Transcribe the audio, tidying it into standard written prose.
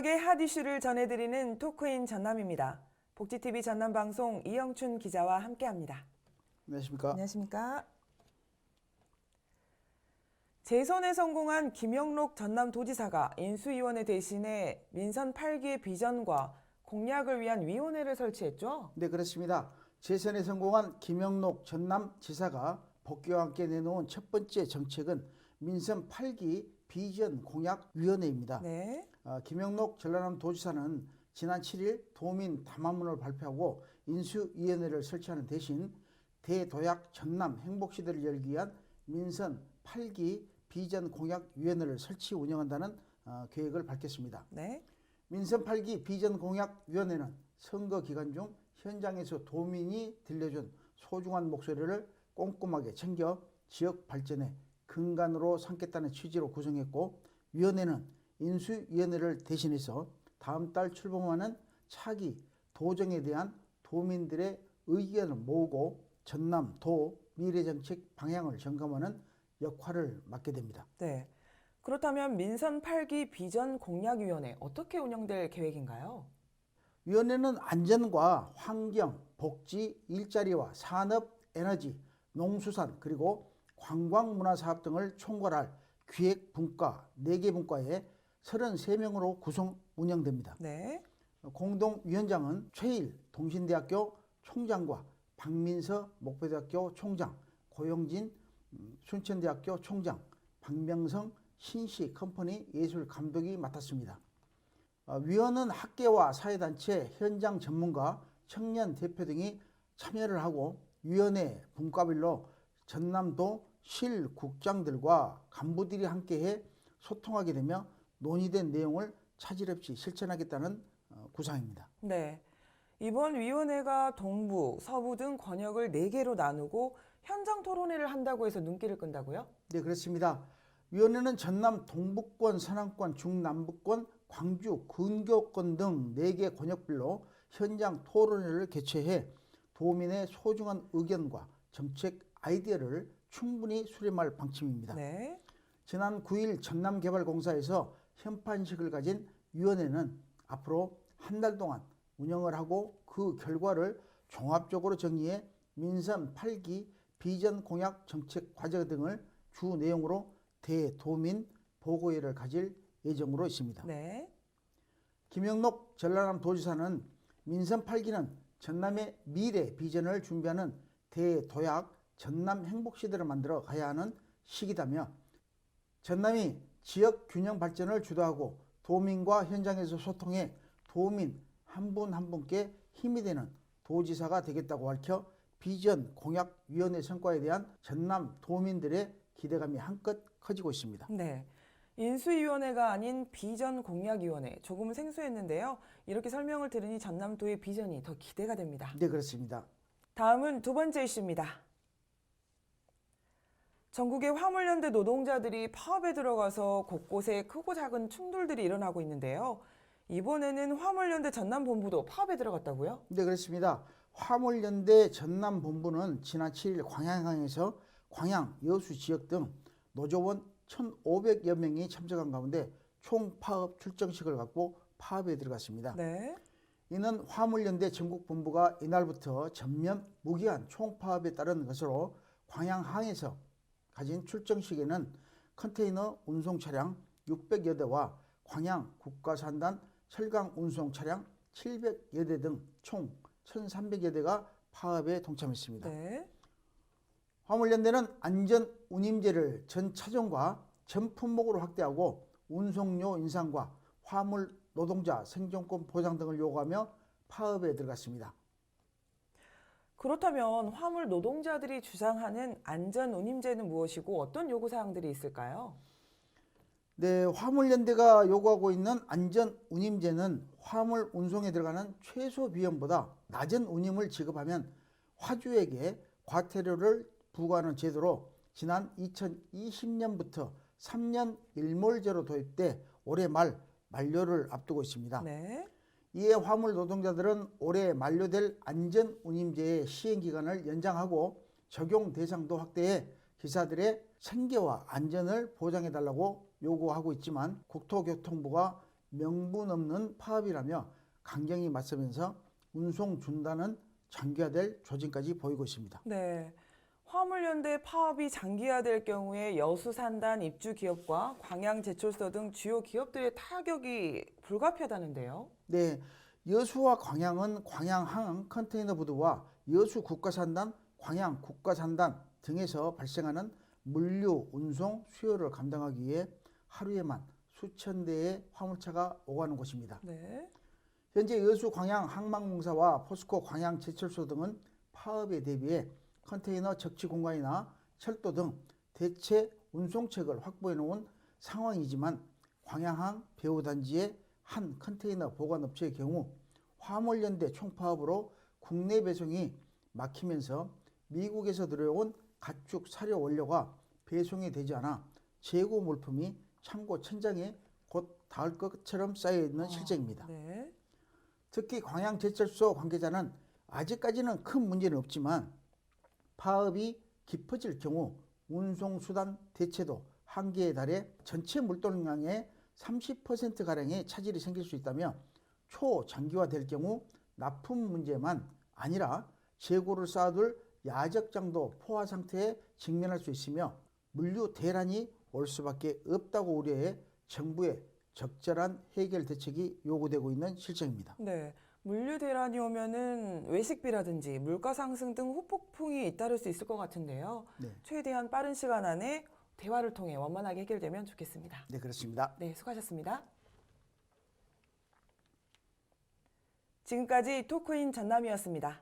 지역의 핫 이슈를 전해드리는 토크인 전남입니다. 복지TV 전남방송 이영춘 기자와 함께합니다. 안녕하십니까? 안녕하십니까? 재선에 성공한 김영록 전남도지사가 인수위원회 대신에 민선 8기의 비전과 공약을 위한 위원회를 설치했죠? 네, 그렇습니다. 재선에 성공한 김영록 전남지사가 복귀와 함께 내놓은 첫 번째 정책은 민선 8기 비전 공약위원회입니다. 네. 김영록 전남도지사는 지난 7일 도민 담화문을 발표하고 인수위원회를 설치하는 대신 대도약 전남 행복시대를 열기 위한 민선 8기 비전 공약위원회를 설치 운영한다는 계획을 밝혔습니다. 네. 민선 8기 비전 공약위원회는 선거 기간 중 현장에서 도민이 들려준 소중한 목소리를 꼼꼼하게 챙겨 지역 발전의 근간으로 삼겠다는 취지로 구성했고, 위원회는 인수위원회를 대신해서 다음 달 출범하는 차기 도정에 대한 도민들의 의견을 모으고 전남도 미래정책 방향을 점검하는 역할을 맡게 됩니다. 네. 그렇다면 민선 8기 비전 공약위원회 어떻게 운영될 계획인가요? 위원회는 안전과 환경, 복지, 일자리와 산업, 에너지, 농수산 그리고 관광문화사업 등을 총괄할 기획분과 4개 분과에 33명으로 구성 운영됩니다. 네. 공동위원장은 최일 동신대학교 총장과 박민서 목포대학교 총장, 고용진 순천대학교 총장, 박명성 신시 컴퍼니 예술감독이 맡았습니다. 위원은 학계와 사회단체, 현장 전문가, 청년 대표 등이 참여를 하고 위원회 분과별로 전남도 실국장들과 간부들이 함께해 소통하게 되며 논의된 내용을 차질 없이 실천하겠다는 구상입니다. 네. 이번 위원회가 동부, 서부 등 권역을 4개로 나누고 현장 토론회를 한다고 해서 눈길을 끈다고요? 네, 그렇습니다. 위원회는 전남 동북권, 서남권, 중남부권, 광주, 근교권 등 4개 권역별로 현장 토론회를 개최해 도민의 소중한 의견과 정책 아이디어를 충분히 수렴할 방침입니다. 네. 지난 9일 전남개발공사에서 현판식을 가진 위원회는 앞으로 한 달 동안 운영을 하고 그 결과를 종합적으로 정리해 민선 8기 비전 공약 정책 과제 등을 주 내용으로 대도민 보고회를 가질 예정으로 있습니다. 네. 김영록 전남 도지사는 민선 8기는 전남의 미래 비전을 준비하는 대도약 전남 행복시대를 만들어 가야 하는 시기다며 전남이 지역 균형 발전을 주도하고 도민과 현장에서 소통해 도민 한 분 한 분께 힘이 되는 도지사가 되겠다고 밝혀 비전 공약위원회 성과에 대한 전남 도민들의 기대감이 한껏 커지고 있습니다. 네. 인수위원회가 아닌 비전 공약위원회, 조금은 생소했는데요. 이렇게 설명을 들으니 전남도의 비전이 더 기대가 됩니다. 네, 그렇습니다. 다음은 두 번째 이슈입니다. 전국의 화물연대 노동자들이 파업에 들어가서 곳곳에 크고 작은 충돌들이 일어나고 있는데요. 이번에는 화물연대 전남본부도 파업에 들어갔다고요? 네, 그렇습니다. 화물연대 전남본부는 지난 7일 광양항에서 광양, 여수 지역 등 노조원 1,500여 명이 참석한 가운데 총파업 출정식을 갖고 파업에 들어갔습니다. 네. 이는 화물연대 전국본부가 이날부터 전면 무기한 총파업에 따른 것으로 광양항에서 가진 출정식에는 컨테이너 운송 차량 600여 대와 광양 국가산단 철강 운송 차량 700여 대 등 총 1,300여 대가 파업에 동참했습니다. 네. 화물연대는 안전 운임제를 전 차종과 전 품목으로 확대하고 운송료 인상과 화물 노동자 생존권 보장 등을 요구하며 파업에 들어갔습니다. 그렇다면 화물 노동자들이 주장하는 안전 운임제는 무엇이고 어떤 요구사항들이 있을까요? 네, 화물연대가 요구하고 있는 안전 운임제는 화물 운송에 들어가는 최소 비용보다 낮은 운임을 지급하면 화주에게 과태료를 부과하는 제도로 지난 2020년부터 3년 일몰제로 도입돼 올해 말 만료를 앞두고 있습니다. 네. 이에 화물 노동자들은 올해 만료될 안전 운임제의 시행기간을 연장하고 적용 대상도 확대해 기사들의 생계와 안전을 보장해달라고 요구하고 있지만 국토교통부가 명분 없는 파업이라며 강경히 맞서면서 운송 중단은 장기화될 조짐까지 보이고 있습니다. 네. 화물연대 파업이 장기화될 경우에 여수산단 입주 기업과 광양제철소 등 주요 기업들의 타격이 불가피하다는데요. 네, 여수와 광양은 광양항 컨테이너부두와 여수 국가산단, 광양 국가산단 등에서 발생하는 물류 운송 수요를 감당하기 위해 하루에만 수천 대의 화물차가 오가는 곳입니다. 네. 현재 여수 광양 항만공사와 포스코 광양제철소 등은 파업에 대비해 컨테이너 적치 공간이나 철도 등 대체 운송책을 확보해 놓은 상황이지만 광양항 배후단지의 한 컨테이너 보관업체의 경우 화물연대 총파업으로 국내 배송이 막히면서 미국에서 들여온 가축 사료 원료가 배송이 되지 않아 재고 물품이 창고 천장에 곧 닿을 것처럼 쌓여 있는 실정입니다. 네. 특히 광양제철소 관계자는 아직까지는 큰 문제는 없지만 파업이 깊어질 경우 운송수단 대체도 한계에 달해 전체 물동량의 30%가량의 차질이 생길 수 있다며 초장기화될 경우 납품 문제만 아니라 재고를 쌓아둘 야적장도 포화 상태에 직면할 수 있으며 물류 대란이 올 수밖에 없다고 우려해 정부의 적절한 해결 대책이 요구되고 있는 실정입니다. 네. 물류 대란이 오면은 외식비라든지 물가 상승 등 후폭풍이 잇따를 수 있을 것 같은데요. 네. 최대한 빠른 시간 안에 대화를 통해 원만하게 해결되면 좋겠습니다. 네, 그렇습니다. 네, 수고하셨습니다. 지금까지 토크인 전남이었습니다.